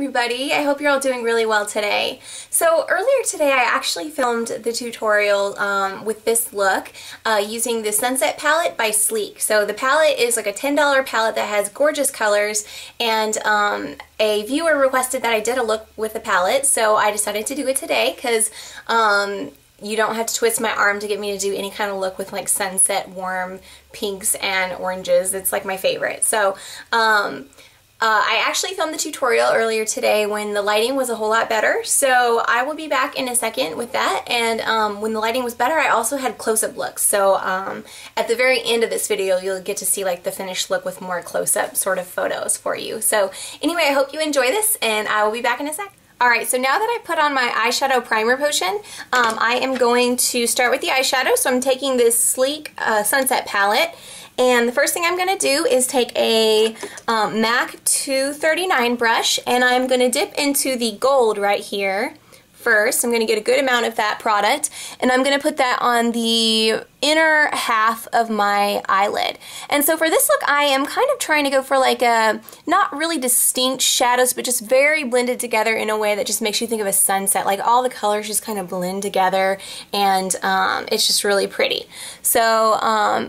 everybody. I hope you're all doing really well today. So earlier today I actually filmed the tutorial with this look using the Sunset palette by Sleek. So the palette is like a $10 palette that has gorgeous colors, and a viewer requested that I did a look with the palette, so I decided to do it today because you don't have to twist my arm to get me to do any kind of look with like sunset warm pinks and oranges. It's like my favorite. So I actually filmed the tutorial earlier today when the lighting was a whole lot better, so I will be back in a second with that. And when the lighting was better, I also had close-up looks. So at the very end of this video, you'll get to see like the finished look with more close-up sort of photos for you. So anyway, I hope you enjoy this, and I will be back in a sec. Alright, so now that I put on my eyeshadow primer potion, I am going to start with the eyeshadow. So I'm taking this Sleek Sunset palette, and the first thing I'm going to do is take a MAC 239 brush, and I'm going to dip into the gold right here first. I'm going to get a good amount of that product, and I'm going to put that on the inner half of my eyelid. And so for this look, I am kind of trying to go for like a not really distinct shadows, but just very blended together in a way that just makes you think of a sunset. Like all the colors just kind of blend together, and it's just really pretty. So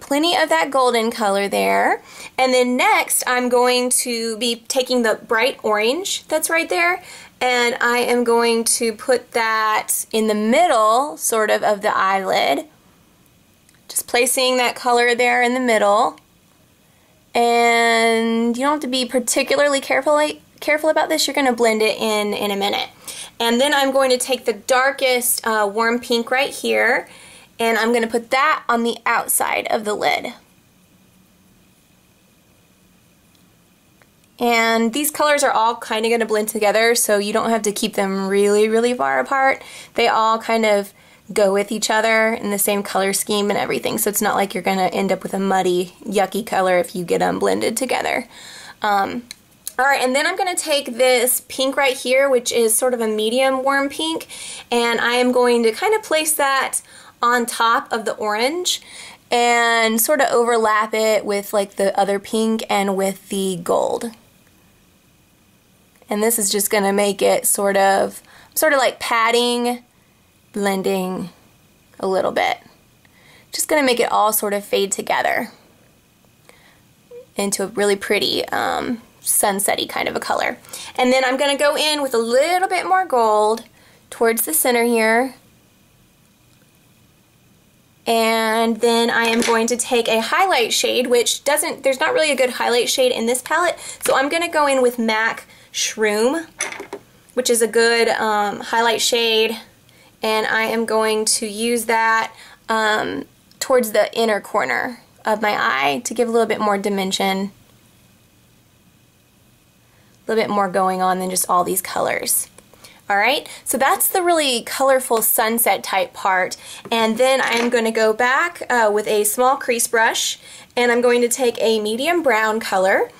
plenty of that golden color there. And then next I'm going to be taking the bright orange that's right there, and I am going to put that in the middle sort of the eyelid. Just placing that color there in the middle. And you don't have to be particularly careful about this. You're going to blend it in a minute. And then I'm going to take the darkest warm pink right here, and I'm going to put that on the outside of the lid. And these colors are all kind of going to blend together, so you don't have to keep them really, really far apart. They all kind of go with each other in the same color scheme and everything, so it's not like you're going to end up with a muddy, yucky color if you get them blended together. Alright, and then I'm going to take this pink right here, which is sort of a medium warm pink, and I am going to kind of place that on top of the orange and sort of overlap it with like the other pink and with the gold. And this is just going to make it sort of like patting, blending a little bit. Just going to make it all sort of fade together into a really pretty sunset-y kind of a color. And then I'm going to go in with a little bit more gold towards the center here. And then I am going to take a highlight shade, which there's not really a good highlight shade in this palette, so I'm going to go in with MAC Shroom, which is a good highlight shade, and I am going to use that towards the inner corner of my eye to give a little bit more dimension, a little bit more going on than just all these colors. Alright, so that's the really colorful sunset type part, and then I'm going to go back with a small crease brush, and I'm going to take a medium brown color,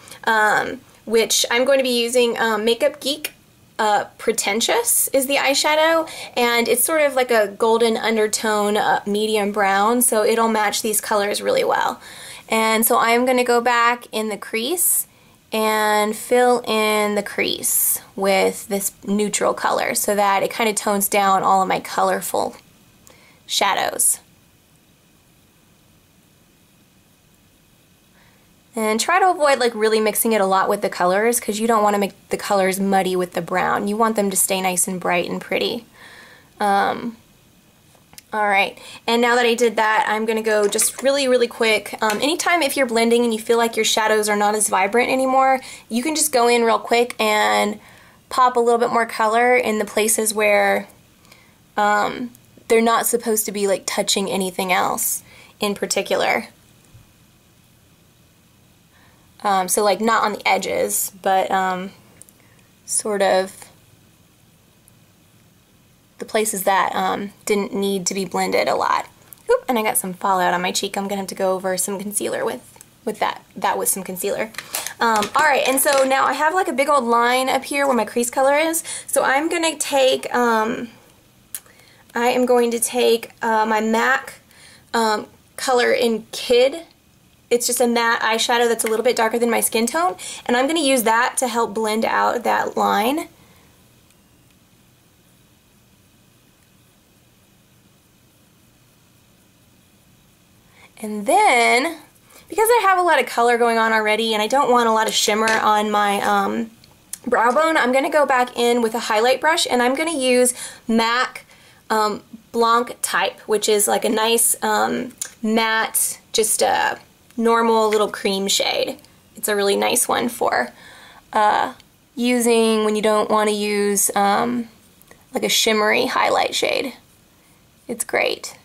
which I'm going to be using Makeup Geek Pretentious is the eyeshadow, and it's sort of like a golden undertone medium brown, so it'll match these colors really well. And so I'm going to go back in the crease and fill in the crease with this neutral color so that it kind of tones down all of my colorful shadows. And try to avoid like really mixing it a lot with the colors, because you don't want to make the colors muddy with the brown. You want them to stay nice and bright and pretty. Alright, and now that I did that, I'm going to go just really, really quick. Anytime if you're blending and you feel like your shadows are not as vibrant anymore, you can just go in real quick and pop a little bit more color in the places where they're not supposed to be like touching anything else in particular. So like not on the edges, but sort of the places that didn't need to be blended a lot. Oop, and I got some fallout on my cheek. I'm gonna have to go over some concealer with that with some concealer. Alright, and so now I have like a big old line up here where my crease color is, so I'm gonna take I am going to take my MAC color in Kid. It's just a matte eyeshadow that's a little bit darker than my skin tone, and I'm going to use that to help blend out that line And then, because I have a lot of color going on already and I don't want a lot of shimmer on my brow bone, I'm going to go back in with a highlight brush, and I'm going to use MAC Blanc type, which is like a nice matte, just a normal little cream shade. It's a really nice one for using when you don't want to use like a shimmery highlight shade. It's great.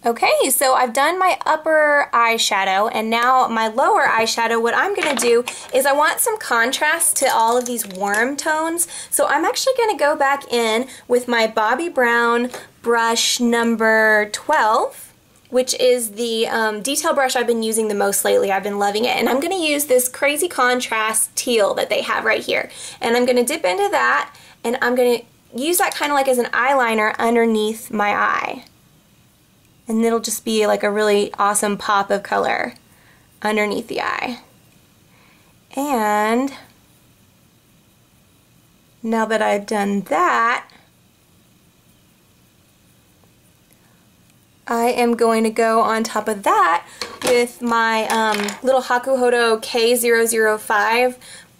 Okay, so I've done my upper eyeshadow, and now my lower eyeshadow, what I'm going to do is I want some contrast to all of these warm tones. So I'm actually going to go back in with my Bobbi Brown brush number 12, which is the detail brush I've been using the most lately. I've been loving it. And I'm going to use this crazy contrast teal that they have right here. And I'm going to dip into that, and I'm going to use that kind of like as an eyeliner underneath my eye. And it'll just be like a really awesome pop of color underneath the eye. And now that I've done that, I am going to go on top of that with my little Hakuhodo K005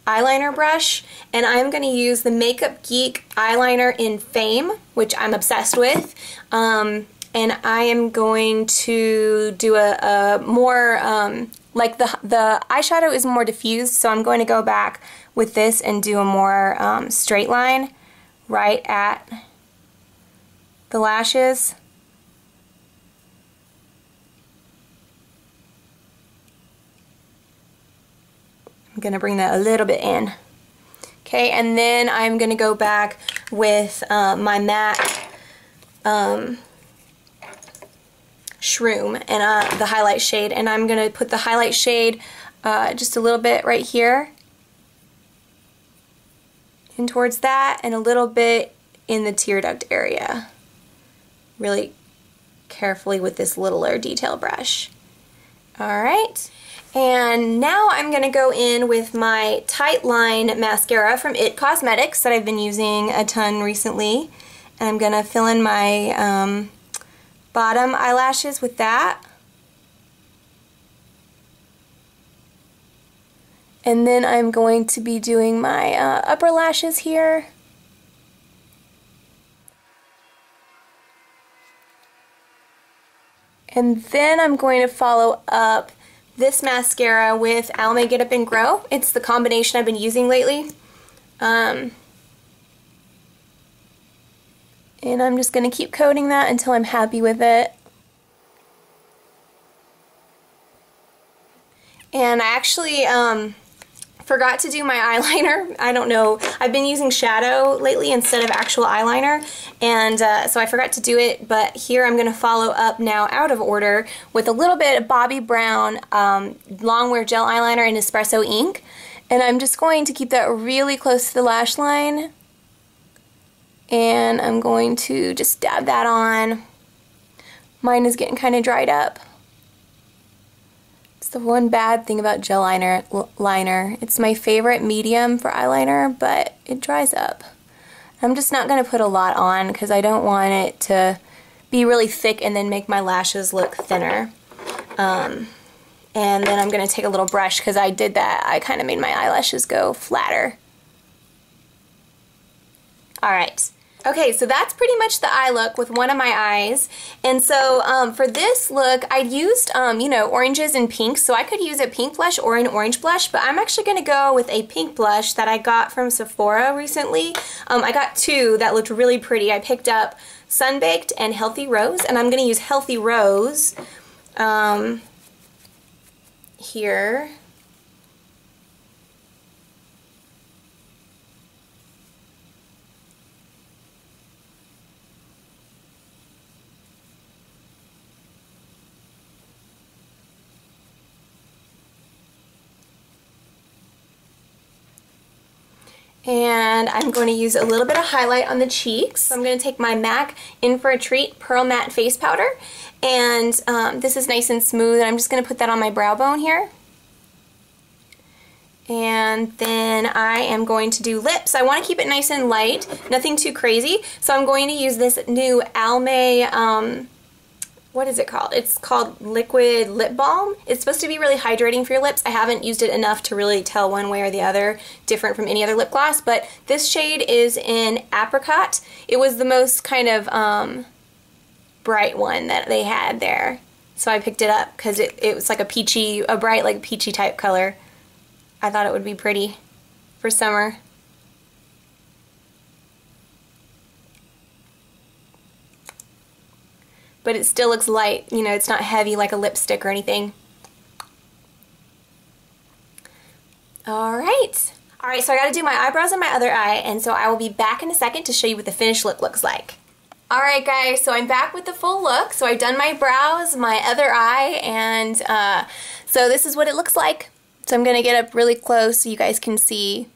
eyeliner brush, and I'm going to use the Makeup Geek eyeliner in Fame, which I'm obsessed with. And I am going to do a more, like the eyeshadow is more diffused, so I'm going to go back with this and do a more straight line right at the lashes. I'm going to bring that a little bit in. Okay, and then I'm going to go back with my matte Shroom and the highlight shade, and I'm going to put the highlight shade just a little bit right here and towards that, and a little bit in the tear duct area, really carefully with this littler detail brush. Alright, and now I'm going to go in with my Tightline mascara from IT Cosmetics that I've been using a ton recently, and I'm going to fill in my bottom eyelashes with that. And then I'm going to be doing my upper lashes here. And then I'm going to follow up this mascara with Almay Get Up and Grow. It's the combination I've been using lately. And I'm just going to keep coating that until I'm happy with it. And I actually forgot to do my eyeliner. I don't know. I've been using shadow lately instead of actual eyeliner, and so I forgot to do it, but here I'm going to follow up now out of order with a little bit of Bobbi Brown Longwear gel eyeliner in Espresso ink. And I'm just going to keep that really close to the lash line. And I'm going to just dab that on. Mine is getting kind of dried up. It's the one bad thing about gel liner. It's my favorite medium for eyeliner, but it dries up. I'm just not going to put a lot on because I don't want it to be really thick and then make my lashes look thinner. And then I'm going to take a little brush because I did that. I kind of made my eyelashes go flatter. Alright. Okay, so that's pretty much the eye look with one of my eyes. And so for this look, I used, you know, oranges and pinks, so I could use a pink blush or an orange blush, but I'm actually going to go with a pink blush that I got from Sephora recently. I got two that looked really pretty. I picked up Sunbaked and Healthy Rose, and I'm going to use Healthy Rose here. And I'm going to use a little bit of highlight on the cheeks. So I'm going to take my MAC In For A Treat Pearlmatte Face Powder, and this is nice and smooth, and I'm just going to put that on my brow bone here. And then I am going to do lips. I want to keep it nice and light, nothing too crazy, so I'm going to use this new Almay what is it called? It's called Liquid Lip Balm. It's supposed to be really hydrating for your lips. I haven't used it enough to really tell one way or the other, different from any other lip gloss, but this shade is in Apricot. It was the most kind of bright one that they had there. So I picked it up because it was like a bright like peachy type color. I thought it would be pretty for summer. But it still looks light, you know, it's not heavy like a lipstick or anything. Alright. Alright, so I gotta do my eyebrows and my other eye, and so I will be back in a second to show you what the finished look looks like. Alright guys, so I'm back with the full look. So I've done my brows, my other eye, and so this is what it looks like. So I'm gonna get up really close so you guys can see.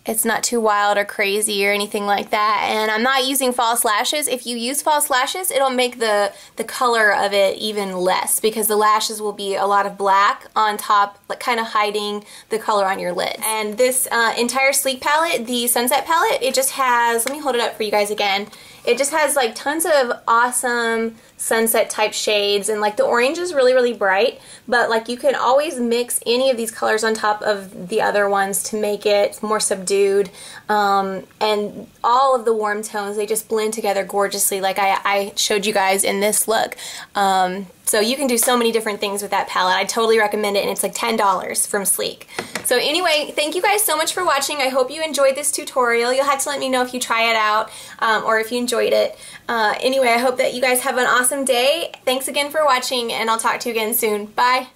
It's not too wild or crazy or anything like that. And I'm not using false lashes. If you use false lashes, it'll make the color of it even less because the lashes will be a lot of black on top, like kind of hiding the color on your lids. And this entire Sleek palette, the Sunset palette, it just has, let me hold it up for you guys again. It just has like tons of awesome sunset type shades, and like the orange is really, really bright, but like you can always mix any of these colors on top of the other ones to make it more subdued, and all of the warm tones, they just blend together gorgeously like I showed you guys in this look. So you can do so many different things with that palette. I totally recommend it, and it's like $10 from Sleek. So anyway, thank you guys so much for watching. I hope you enjoyed this tutorial. You'll have to let me know if you try it out or if you enjoyed it. Anyway, I hope that you guys have an awesome day. Thanks again for watching, and I'll talk to you again soon. Bye!